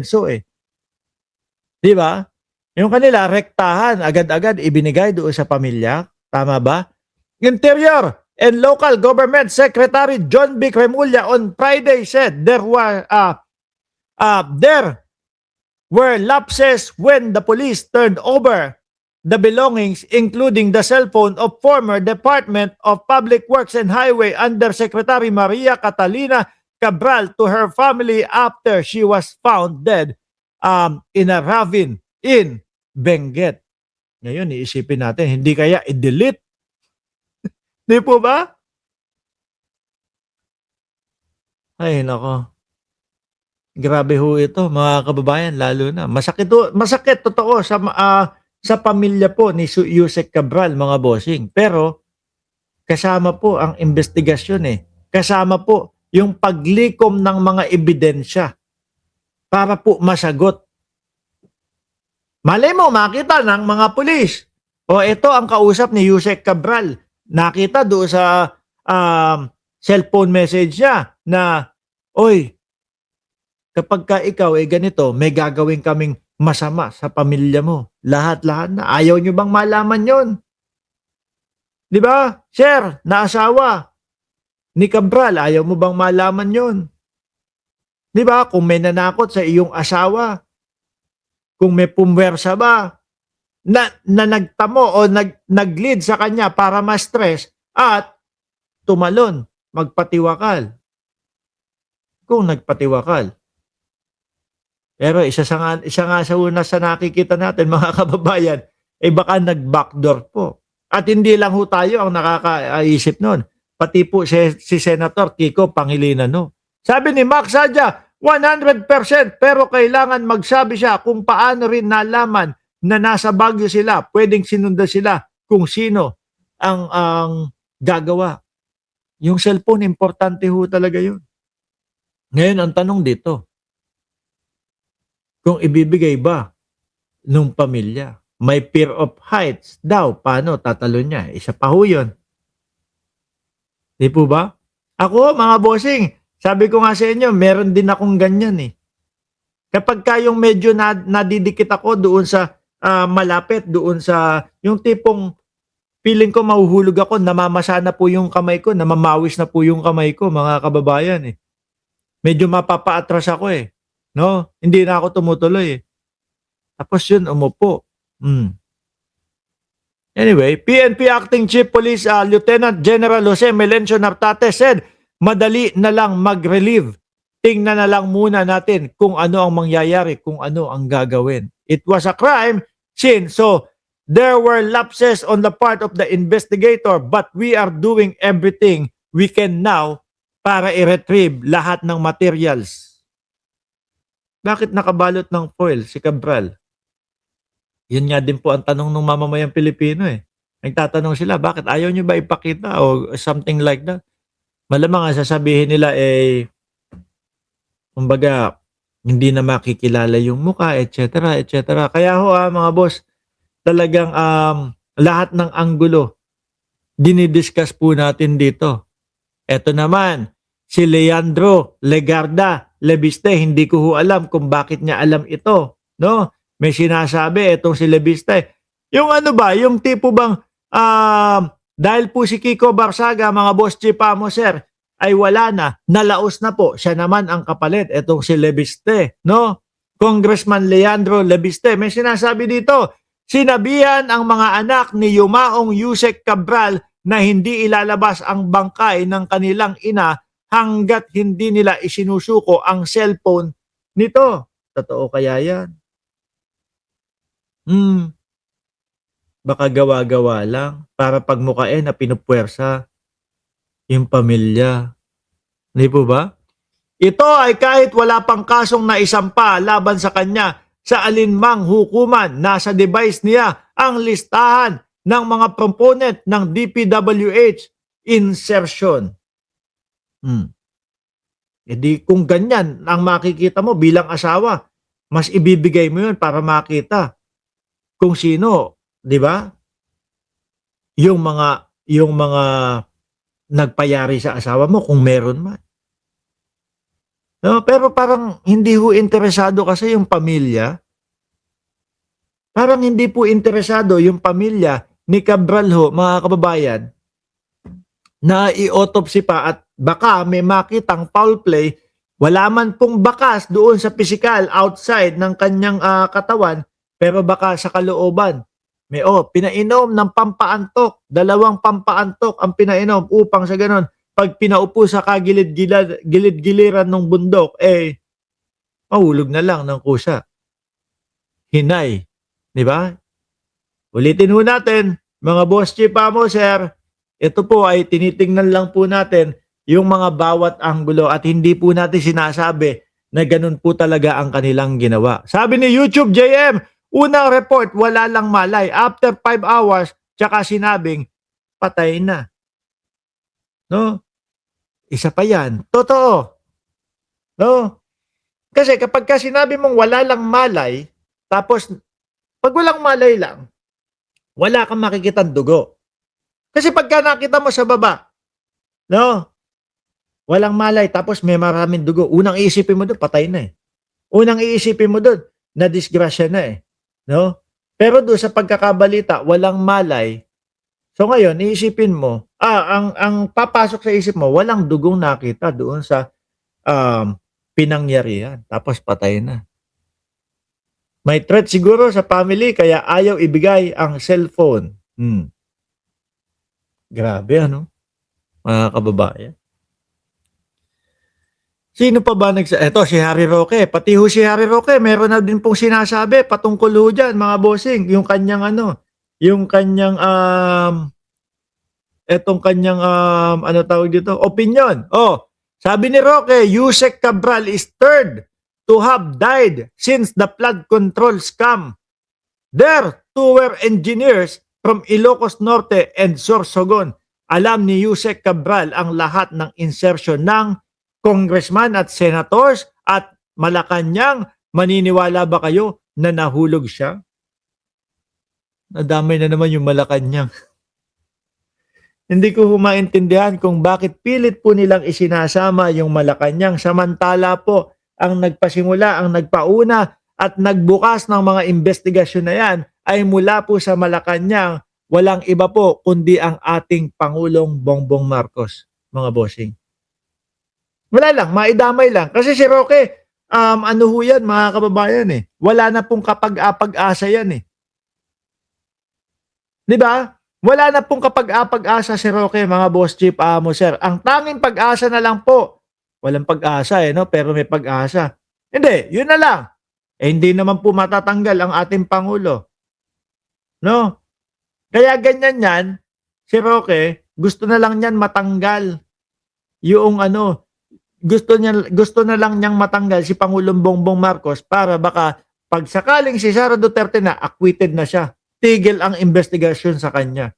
So di ba? Yung kanila rektahan agad-agad ibinigay doon sa pamilya, tama ba? Interior and Local Government Secretary John B. Cremulya on Friday said there were lapses when the police turned over the belongings, including the cell phone of former Department of Public Works and Highway Undersecretary Maria Catalina Cabral to her family after she was found dead in a ravine in Benguet. Ngayon, iisipin natin, hindi kaya i-delete? Di po ba? Ay, nako. Grabe ho ito, mga kababayan, lalo na. Masakit totoo sa pamilya po ni Yusek Cabral, mga bossing. Pero kasama po ang investigasyon Kasama po yung paglikom ng mga ebidensya para po masagot. Malay mo, makita ng mga pulis. O ito ang kausap ni Yusek Cabral. Nakita doon sa cellphone message niya na, oy, kapag ka ikaw ganito, may gagawin kaming masama sa pamilya mo. Lahat-lahat na. Ayaw nyo bang malaman yon? Di ba? Sir, na asawa ni Cabral, ayaw mo bang malaman yon? Di ba? Kung may nanakot sa iyong asawa, kung may pumwersa ba, na nagtamo o nag-lead sa kanya para ma-stress at tumalon, magpatiwakal. Kung nagpatiwakal. Pero isa nga sa una sa nakikita natin, mga kababayan, baka nag-backdoor po. At hindi lang ho tayo ang nakakaisip nun. Pati po si Senator Kiko Pangilinan. No? Sabi ni Max Sadya, 100% pero kailangan magsabi siya kung paano rin nalaman na nasa Baguio sila, pwedeng sinundan sila kung sino ang gagawa. Yung cellphone, importante ho talaga yun. Ngayon, ang tanong dito, kung ibibigay ba nung pamilya, may fear of heights daw, paano tatalo niya? Isa pa ho yun. Di po ba? Ako, mga bossing, sabi ko nga sa inyo, meron din akong ganyan Kapag kayong medyo nadidikit ako doon sa malapit, doon sa yung tipong feeling ko mahuhulog ako, namamasa na po yung kamay ko, namamawis na po yung kamay ko, mga kababayan Medyo mapapaatras ako No? Hindi na ako tumutuloy Tapos yun, umupo. Anyway, PNP Acting Chief Police Lieutenant General Jose Melencio Nartate said, madali na lang mag-relieve. Tingnan na lang muna natin kung ano ang mangyayari, kung ano ang gagawin. It was a crime scene, so there were lapses on the part of the investigator, but we are doing everything we can now para i-retrieve lahat ng materials. Bakit nakabalot ng foil si Cabral? Yun nga din po ang tanong ng mamamayang Pilipino Nagtatanong sila, bakit ayaw nyo ba ipakita o something like that? Malamang ang sasabihin nila kumbaga, hindi na makikilala yung mukha, etc. etc. Kaya ho mga boss, talagang lahat ng anggulo, dinidiscuss po natin dito. Eto naman, si Leandro Legarda Lebiste, hindi ko ho alam kung bakit niya alam ito. No? May sinasabi itong si Lebiste. Yung ano ba, yung tipo bang, dahil po si Kiko Barsaga, mga boss Chipamo, sir, ay wala na, nalaos na po, siya naman ang kapalit, itong si Lebiste, no? Congressman Leandro Lebiste, may sinasabi dito, sinabihan ang mga anak ni Yumaong Yusek Cabral na hindi ilalabas ang bangkay ng kanilang ina hanggat hindi nila isinusuko ang cellphone nito. Totoo kaya yan? Baka gawa-gawa lang para pagmukain na pinupwersa yung pamilya. Hindi po ba? Ito ay kahit wala pang kasong naisampa laban sa kanya sa alinmang hukuman, nasa device niya ang listahan ng mga proponent ng DPWH insertion. Di kung ganyan ang makikita mo bilang asawa, mas ibibigay mo yun para makita kung sino, di ba? Yung mga nagpayari sa asawa mo kung meron man. No? Pero parang hindi ho interesado kasi yung pamilya. Parang hindi po interesado yung pamilya ni Cabral ho, mga kababayan, na i-autopsy pa at baka may makitang foul play, wala man pong bakas doon sa physical outside ng kanyang katawan, pero baka sa kalooban. May pinainom ng pampaantok, 2 pampaantok ang pinainom upang sa ganon, pag pinaupo sa gilid-giliran ng bundok, mahulog na lang ng kusa. Hinay. Di ba? Ulitin ho natin, mga boss chief mo, sir, ito po ay tinitingnan lang po natin yung mga bawat anggulo at hindi po natin sinasabi na ganun po talaga ang kanilang ginawa. Sabi ni YouTube JM, unang report, wala lang malay. After 5 hours, tsaka sinabing, patay na. No? Isa pa yan. Totoo. No? Kasi kapag ka sinabi mong wala lang malay, tapos pag walang malay lang, wala kang makikitang dugo. Kasi pagka nakita mo sa baba, no? Walang malay tapos may maraming dugo. Unang iisipin mo doon, patay na eh. Unang iisipin mo doon, na disgrasya na eh. No? Pero doon sa pagkakabalita, walang malay. So ngayon, iisipin mo, ang papasok sa isip mo, walang dugong nakita doon sa pinangyarihan. Tapos patay na. May threat siguro sa family kaya ayaw ibigay ang cellphone. Grabe ano, mga kababayan. Sino pa ba eto si Harry Roque, pati ho si Harry Roque meron na din pong sinasabi patungkol ho dyan mga bossing, yung kanyang etong kanyang ano tawag dito, opinion. Sabi ni Roque, Yusek Cabral is third to have died since the flood control scam. There, 2 were engineers from Ilocos Norte and Sorsogon. Alam ni Yusek Cabral ang lahat ng insertion ng congressman at senators at Malacanang. Maniniwala ba kayo na nahulog siya? Nadamay na naman yung Malacanang. Hindi ko maintindihan kung bakit pilit po nilang isinasama yung Malacanang samantala po ang nagpasimula, ang nagpauna at nagbukas ng mga investigasyon na yan ay mula po sa Malacanang, walang iba po kundi ang ating Pangulong Bongbong Marcos, mga bossing. Wala lang, maidamay lang. Kasi si Roque, ano ho yan mga kababayan eh. Wala na pong kapag-apag-asa yan eh. Di ba? Wala na pong kapag-apag-asa si Roque, mga boss chief mo sir. Ang tanging pag-asa na lang po, walang pag-asa no? Pero may pag-asa. Hindi, yun na lang. Hindi naman po matatanggal ang ating Pangulo. No? Kaya ganyan yan, si Roque, gusto na lang niyan matanggal yung gusto na lang niyang matanggal si Pangulong Bongbong Marcos para baka pag sakaling si Sara Duterte na acquitted na siya, tigil ang investigasyon sa kanya.